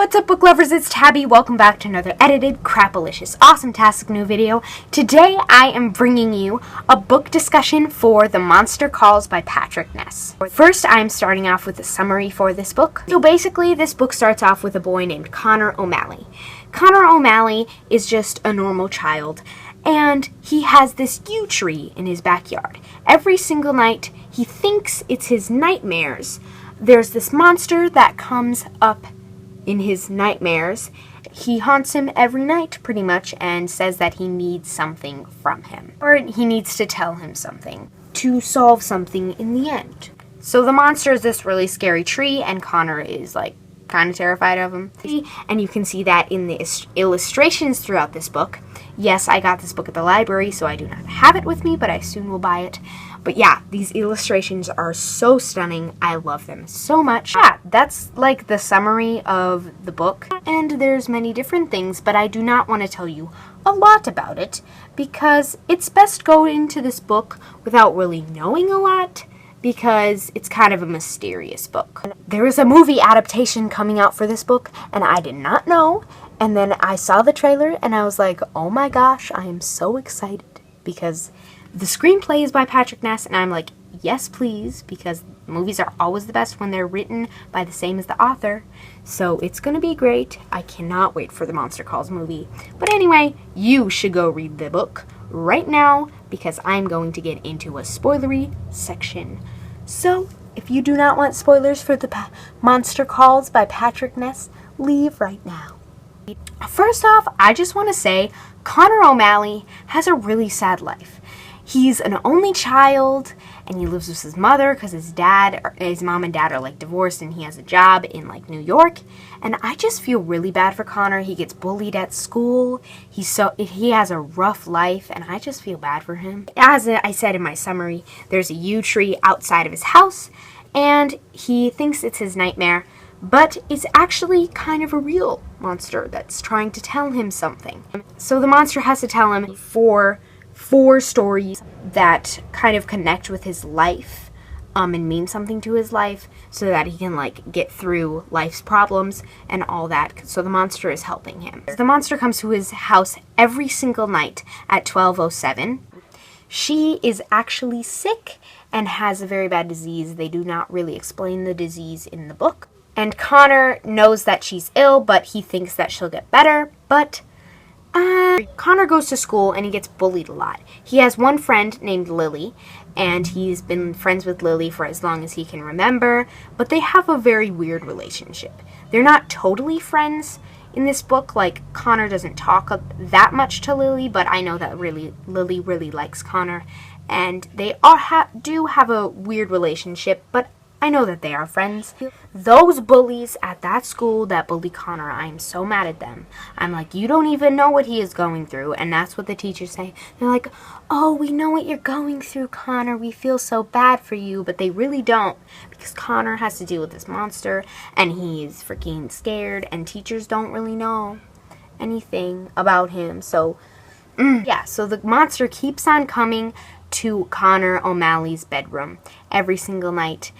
What's up, book lovers? It's Tabby. Welcome back to another edited, crapalicious, awesome-tastic new video. Today, I am bringing you a book discussion for The Monster Calls by Patrick Ness. First, I'm starting off with a summary for this book. So basically, this book starts off with a boy named Connor O'Malley. Connor O'Malley is just a normal child, and he has this yew tree in his backyard. Every single night, he thinks it's his nightmares. There's this monster that comes up in his nightmares. He haunts him every night, pretty much, and says that he needs something from him. Or he needs to tell him something to solve something in the end. So the monster is this really scary tree, and Connor is, kind of terrified of him. And you can see that in the illustrations throughout this book. Yes, I got this book at the library, so I do not have it with me, but I soon will buy it. But yeah, these illustrations are so stunning. I love them so much. Yeah, that's the summary of the book. And there's many different things, but I do not want to tell you a lot about it because it's best go into this book without really knowing a lot because it's kind of a mysterious book. There is a movie adaptation coming out for this book, and I did not know. And then I saw the trailer, and I was like, oh my gosh, I am so excited because the screenplay is by Patrick Ness, and I'm like, yes, please, because movies are always the best when they're written by the same as the author. So it's going to be great. I cannot wait for the Monster Calls movie. But anyway, you should go read the book right now because I'm going to get into a spoilery section. So if you do not want spoilers for the Monster Calls by Patrick Ness, leave right now. First off, I just want to say Connor O'Malley has a really sad life. He's an only child, and he lives with his mother because his mom and dad are divorced, and he has a job in New York. And I just feel really bad for Connor. He gets bullied at school. He has a rough life, and I just feel bad for him. As I said in my summary, there's a yew tree outside of his house, and he thinks it's his nightmare, but it's actually kind of a real monster that's trying to tell him something. So the monster has to tell him four stories that kind of connect with his life and mean something to his life so that he can get through life's problems and all that. So the monster is helping him. The monster comes to his house every single night at 12:07. She is actually sick and has a very bad disease. They do not really explain the disease in the book. And Connor knows that she's ill, but he thinks that she'll get better. But Connor goes to school and he gets bullied a lot. He has one friend named Lily, and he's been friends with Lily for as long as he can remember, but they have a very weird relationship. They're not totally friends in this book. Connor doesn't talk that much to Lily, but I know that Lily really likes Connor, and they do have a weird relationship, but I know that they are friends. Those bullies at that school that bully Connor, I am so mad at them. I'm like, you don't even know what he is going through. And that's what the teachers say. They're like, oh, we know what you're going through, Connor. We feel so bad for you. But they really don't, because Connor has to deal with this monster, and he's freaking scared, and teachers don't really know anything about him. So, yeah, so the monster keeps on coming to Connor O'Malley's bedroom every single night.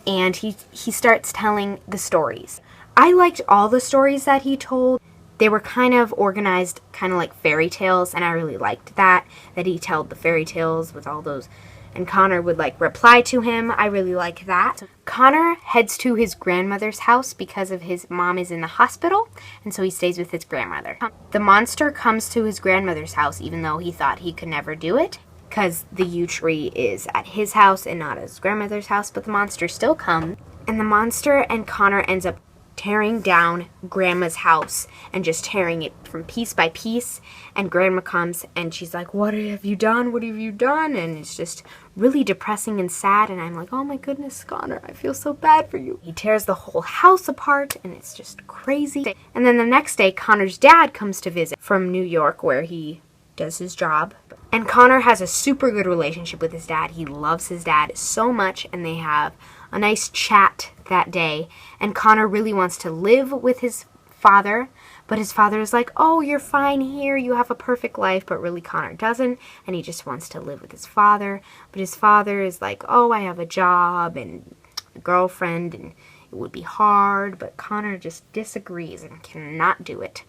And he starts telling the stories. I liked all the stories that he told. They were kind of organized, kind of like fairy tales, and I really liked that he told the fairy tales with all those, and Connor would reply to him. I really like that. Connor heads to his grandmother's house because of his mom is in the hospital, and so he stays with his grandmother. The monster comes to his grandmother's house even though he thought he could never do it, because the yew tree is at his house and not at his grandmother's house, but the monster still comes. And the monster and Connor ends up tearing down Grandma's house and just tearing it from piece by piece. And Grandma comes and she's like, what have you done? What have you done? And it's just really depressing and sad. And I'm like, oh my goodness, Connor, I feel so bad for you. He tears the whole house apart, and it's just crazy. And then the next day, Connor's dad comes to visit from New York, where he does his job. And Connor has a super good relationship with his dad. He loves his dad so much, and they have a nice chat that day. And Connor really wants to live with his father, but his father is like, oh, you're fine here, you have a perfect life. But really Connor doesn't, and he just wants to live with his father. But his father is like, oh, I have a job and a girlfriend, and would be hard, but Connor just disagrees and cannot do it.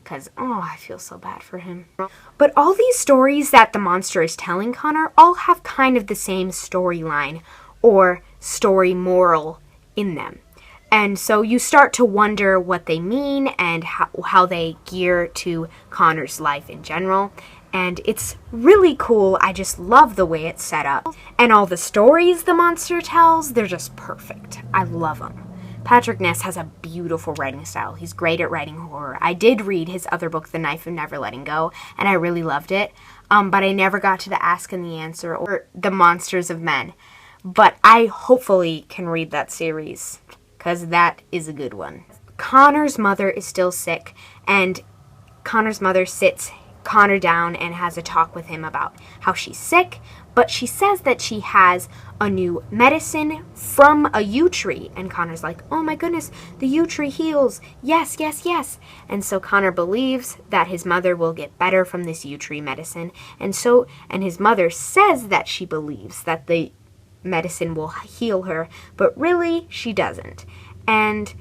Because, oh, I feel so bad for him. But all these stories that the monster is telling Connor all have kind of the same storyline or story moral in them. And so you start to wonder what they mean and how they gear to Connor's life in general. And it's really cool. I just love the way it's set up. And all the stories the monster tells, they're just perfect. I love them. Patrick Ness has a beautiful writing style. He's great at writing horror. I did read his other book, The Knife of Never Letting Go, and I really loved it. But I never got to the Ask and the Answer or The Monsters of Men. But I hopefully can read that series, because that is a good one. Connor's mother is still sick, and Connor's mother sits Connor down and has a talk with him about how she's sick, but she says that she has a new medicine from a yew tree, and Connor's like, oh my goodness, the yew tree heals, yes, yes, yes. And so Connor believes that his mother will get better from this yew tree medicine, and his mother says that she believes that the medicine will heal her, but really she doesn't. And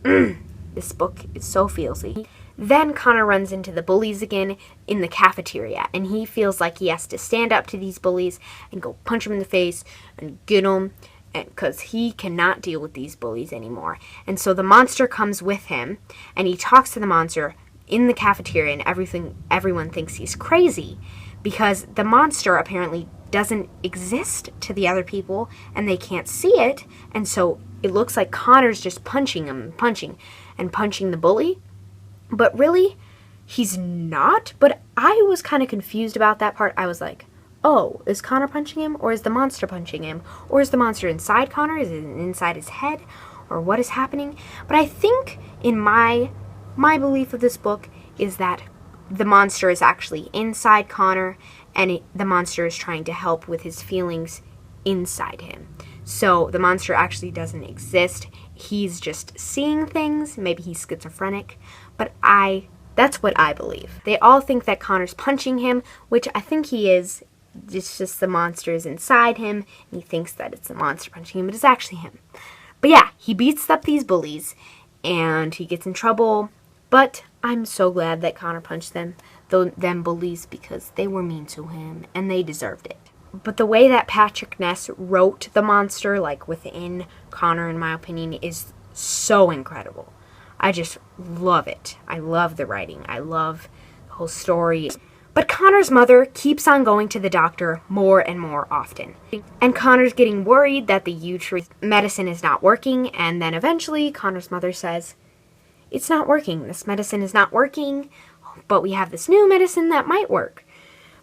this book is so feelsy. Then Connor runs into the bullies again in the cafeteria, and he feels like he has to stand up to these bullies and go punch them in the face and get them, because he cannot deal with these bullies anymore. And so the monster comes with him, and he talks to the monster in the cafeteria, and everyone thinks he's crazy, because the monster apparently doesn't exist to the other people, and they can't see it, and so it looks like Connor's just punching him, punching the bully. But really, he's not. But I was kind of confused about that part. I was like, oh, is Connor punching him? Or is the monster punching him? Or is the monster inside Connor? Is it inside his head? Or what is happening? But I think in my belief of this book is that the monster is actually inside Connor, and the monster is trying to help with his feelings inside him. So the monster actually doesn't exist. He's just seeing things. Maybe he's schizophrenic. But that's what I believe. They all think that Connor's punching him, which I think he is. It's just the monster is inside him, and he thinks that it's the monster punching him, but it's actually him. But yeah, he beats up these bullies, and he gets in trouble. But I'm so glad that Connor punched them bullies, because they were mean to him, and they deserved it. But the way that Patrick Ness wrote the monster, like within Connor, in my opinion, is so incredible. I just love it. I love the writing. I love the whole story. But Connor's mother keeps on going to the doctor more and more often. And Connor's getting worried that the yew tree medicine is not working, and then eventually Connor's mother says, it's not working. This medicine is not working, but we have this new medicine that might work.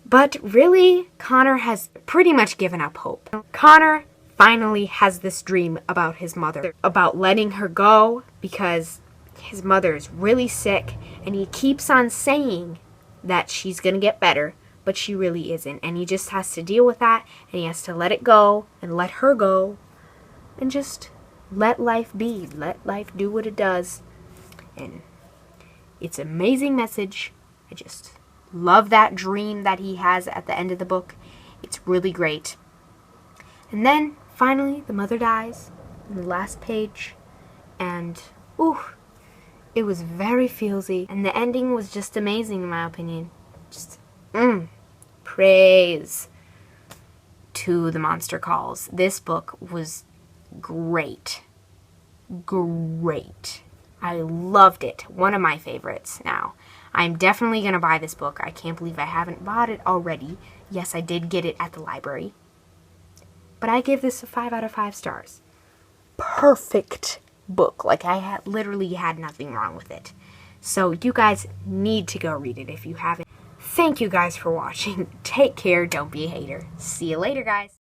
But really, Connor has pretty much given up hope. Connor finally has this dream about his mother, about letting her go, because his mother is really sick, and he keeps on saying that she's going to get better, but she really isn't. And he just has to deal with that, and he has to let it go, and let her go, and just let life be. Let life do what it does. And it's an amazing message. I just love that dream that he has at the end of the book. It's really great. And then, finally, the mother dies in the last page, and ooh, it was very feelsy, and the ending was just amazing in my opinion. Just, praise to The Monster Calls. This book was great. Great. I loved it. One of my favorites now. I'm definitely going to buy this book. I can't believe I haven't bought it already. Yes, I did get it at the library. But I give this a 5 out of 5 stars. Perfect book. Like, I literally had nothing wrong with it. So you guys need to go read it if you haven't. Thank you guys for watching. Take care. Don't be a hater. See you later, guys.